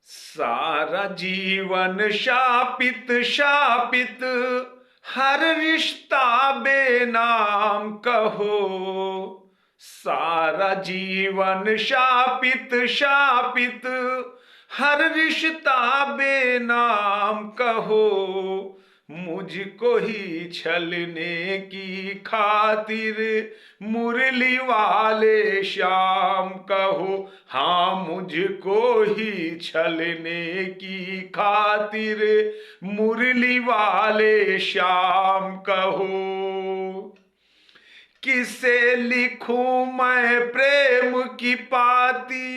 सारा जीवन शापित शापित, हर रिश्ता बेनाम कहो। सारा जीवन शापित शापित, हर रिश्ता बेनाम कहो। मुझको ही छलने की खातिर मुरली वाले श्याम कहो। हाँ, मुझको ही छलने की खातिर मुरली वाले श्याम कहो। किसे लिखूं मैं प्रेम की पाती,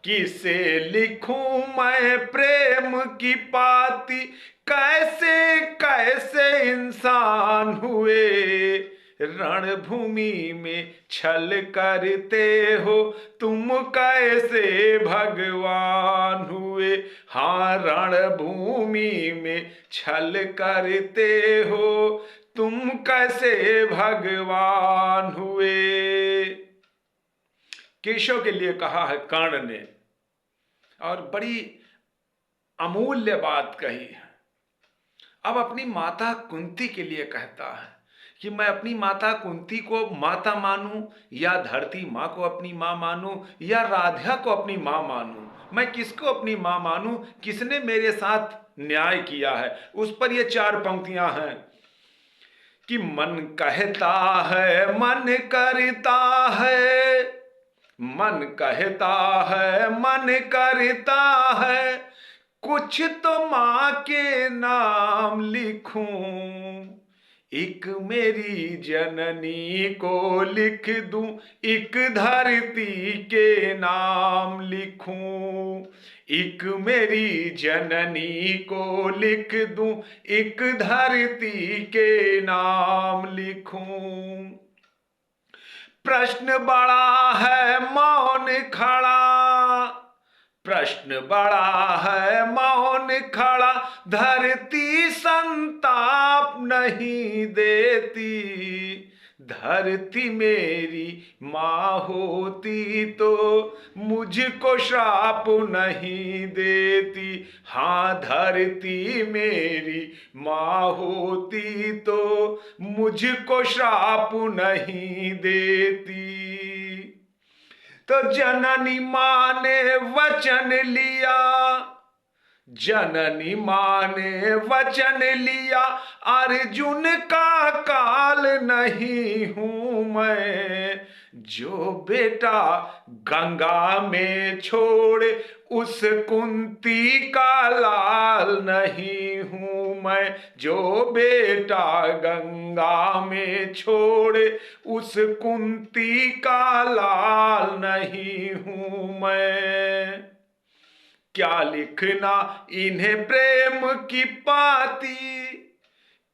किसे लिखूं मैं प्रेम की पाती। कैसे कैसे इंसान हुए, रणभूमि में छल करते हो तुम कैसे भगवान हुए। हाँ, रणभूमि में छल करते हो तुम कैसे भगवान हुए। केशव के लिए कहा है कर्ण ने, और बड़ी अमूल्य बात कही है। अब अपनी माता कुंती के लिए कहता है कि मैं अपनी माता कुंती को माता मानूं, या धरती माँ को अपनी माँ मानूं, या राधा को अपनी माँ मानूं। मैं किसको अपनी माँ मानूं, किसने मेरे साथ न्याय किया है। उस पर ये 4 पंक्तियां हैं कि मन कहता है मन करता है, मन कहता है मन करता है, कुछ तो माँ के नाम लिखूं। एक मेरी जननी को लिख दूं, एक धरती के नाम लिखूं। एक मेरी जननी को लिख दूं, एक धरती के नाम लिखूं। प्रश्न बड़ा है मौन खड़ा, प्रश्न बड़ा है मौन खड़ा, धरती संताप नहीं देती। धरती मेरी माँ होती तो मुझको श्राप नहीं देती। हाँ, धरती मेरी माँ होती तो मुझको श्राप नहीं देती। तो जननी माँ ने वचन लिया, जननी माँ ने वचन लिया, अर्जुन का काल नहीं हूं मैं। जो बेटा गंगा में छोड़ उस कुंती का लाल नहीं हूं मैं। जो बेटा गंगा में छोड़ उस कुंती का लाल नहीं हूं मैं। क्या लिखना इन्हें प्रेम की पाती,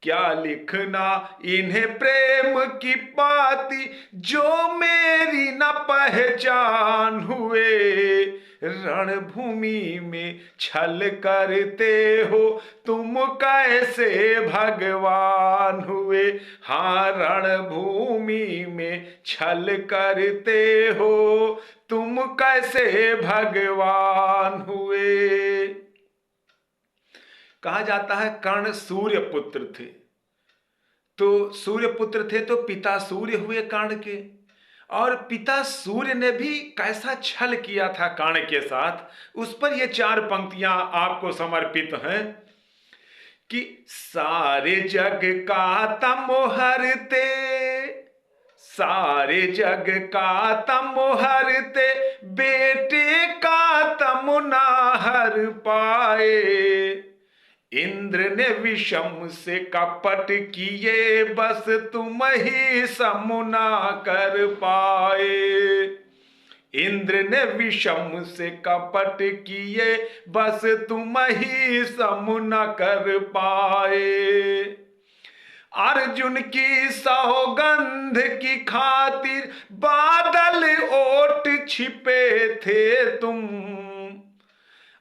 क्या लिखना इन्हें प्रेम की पाती, जो मेरी न पहचान हुए। रणभूमि में छल करते हो तुम कैसे भगवान हुए। हाँ, रणभूमि में छल करते हो तुम कैसे भगवान हुए। कहा जाता है कर्ण सूर्य पुत्र थे, तो सूर्य पुत्र थे तो पिता सूर्य हुए कर्ण के। और पिता सूर्य ने भी कैसा छल किया था कर्ण के साथ, उस पर ये 4 पंक्तियां आपको समर्पित हैं कि सारे जग का तम हरते, सारे जग का तम हरते, बेटे का तम ना हर पाए। इंद्र ने विषम से कपट किए, बस तुम ही समुना कर पाए। इंद्र ने विषम से कपट किए, बस तुम ही समुना कर पाए। अर्जुन की सौगंध की खातिर बादल ओट छिपे थे तुम।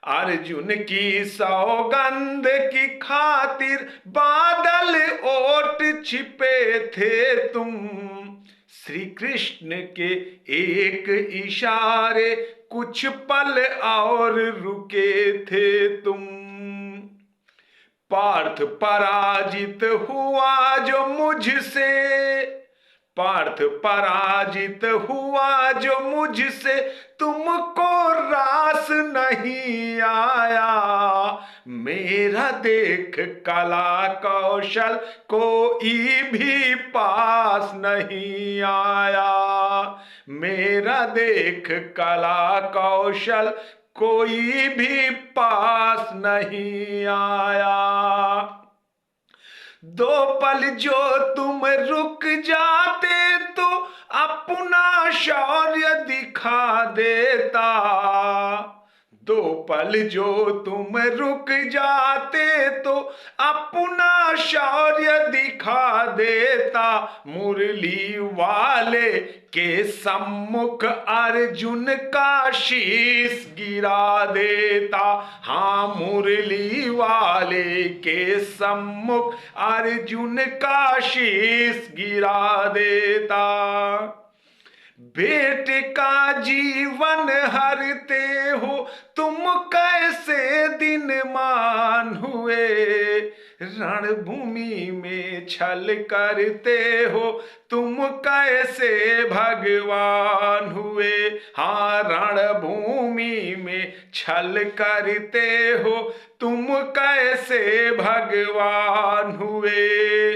अर्जुन की सौगंध की खातिर बादल ओट छिपे थे तुम। श्री कृष्ण के एक इशारे कुछ पल और रुके थे तुम। पार्थ पराजित हुआ जो मुझसे, पार्थ पराजित हुआ जो मुझसे, तुमको रास नहीं आया। मेरा देख कला कौशल कोई भी पास नहीं आया। मेरा देख कला कौशल कोई भी पास नहीं आया। दो पल जो तुम रुक जाते तो अपना शौर्य दिखा देता। दो पल जो तुम रुक जाते तो अपना शौर्य दिखा देता। मुरली वाले के सम्मुख अर्जुन का शीश गिरा देता। हाँ, मुरली वाले के सम्मुख अर्जुन का शीश गिरा देता। बेटे का जीवन हरते हो तुम कैसे दिन मान हुए। रणभूमि में छल करते हो तुम कैसे भगवान हुए। हाँ, रणभूमि में छल करते हो तुम कैसे भगवान हुए।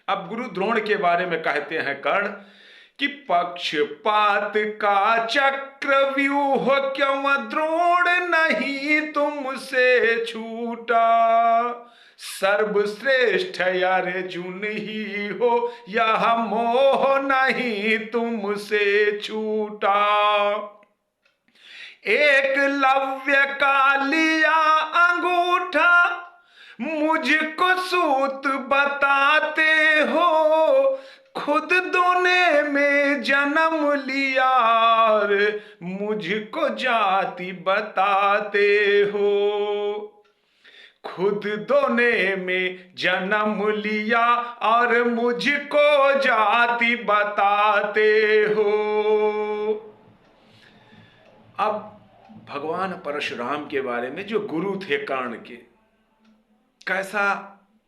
अब गुरु द्रोण के बारे में कहते हैं कर्ण कि पक्षपात का चक्रव्यूह क्यों द्रोण नहीं तुमसे छूटा। सर्वश्रेष्ठ अर्जुन ही हो यह मोह नहीं तुमसे छूटा। एकलव्य का लिया अंगूठा मुझको सूत बताते हो। खुद दोने में जन्म लिया और मुझको जाति बताते हो। खुद दोने में जन्म लिया और मुझको जाति बताते हो। अब भगवान परशुराम के बारे में, जो गुरु थे कर्ण के, कैसा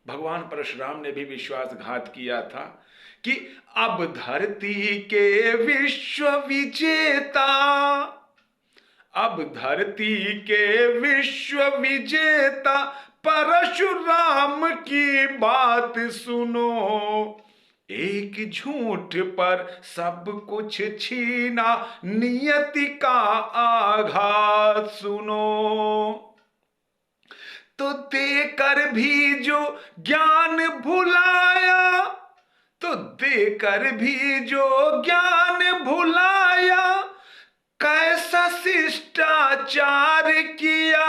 भगवान परशुराम ने भी विश्वासघात किया था कि अब धरती के विश्व विजेता, अब धरती के विश्व विजेता परशुराम की बात सुनो। एक झूठ पर सब कुछ छीना, नियति का आघात सुनो। तो देकर भी जो ज्ञान भुलाया, तो देकर भी जो ज्ञान भुलाया, कैसा शिष्टाचार किया।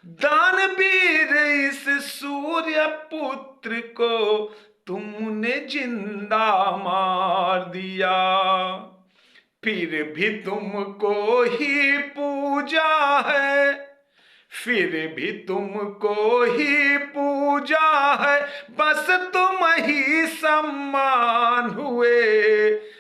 दानवीर इस सूर्य पुत्र को तुमने जिंदा मार दिया। फिर भी तुमको ही पूजा है, फिर भी तुमको ही पूजा है, बस तुम ही सम्मान हुए।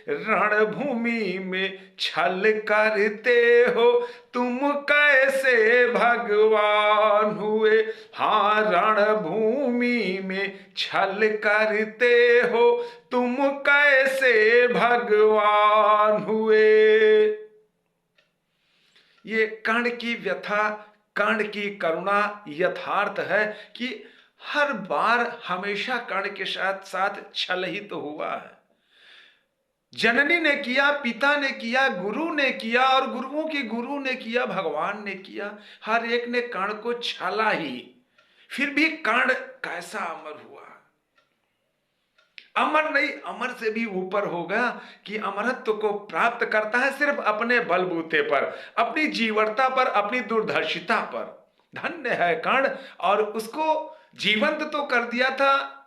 रणभूमि में छल करते हो तुम कैसे भगवान हुए। हाँ, रणभूमि में छल करते हो तुम कैसे भगवान हुए। ये कर्ण की व्यथा, कर्ण की करुणा यथार्थ है कि हर बार हमेशा कर्ण के साथ साथ छल ही तो हुआ है। जननी ने किया, पिता ने किया, गुरु ने किया, और गुरुओं के गुरु ने किया, भगवान ने किया, हर एक ने कर्ण को छला ही। फिर भी कर्ण कैसा अमर हुआ। अमर नहीं, अमर से भी ऊपर होगा कि अमरत्व को प्राप्त करता है सिर्फ अपने बलबूते पर, अपनी जीवटता पर, अपनी दूरदर्शिता पर। धन्य है कर्ण, और उसको जीवंत तो कर दिया था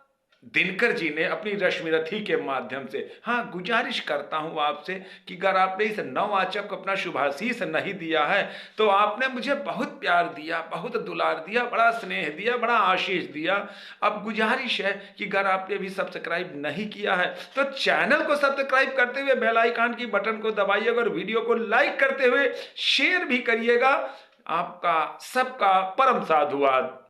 दिनकर जी ने अपनी रश्मि रथी के माध्यम से, हाँ, गुजारिश करता हूं आपसे कि अगर आपने इस नववाचक को अपना शुभाशीष नहीं दिया है तो आपने मुझे बहुत प्यार दिया, बहुत दुलार दिया, बड़ा स्नेह दिया, बड़ा आशीष दिया। अब गुजारिश है कि अगर आपने अभी सब्सक्राइब नहीं किया है तो चैनल को सब्सक्राइब करते हुए बेल आइकन की बटन को दबाइएगा और वीडियो को लाइक करते हुए शेयर भी करिएगा। आपका सबका परम साधुवाद।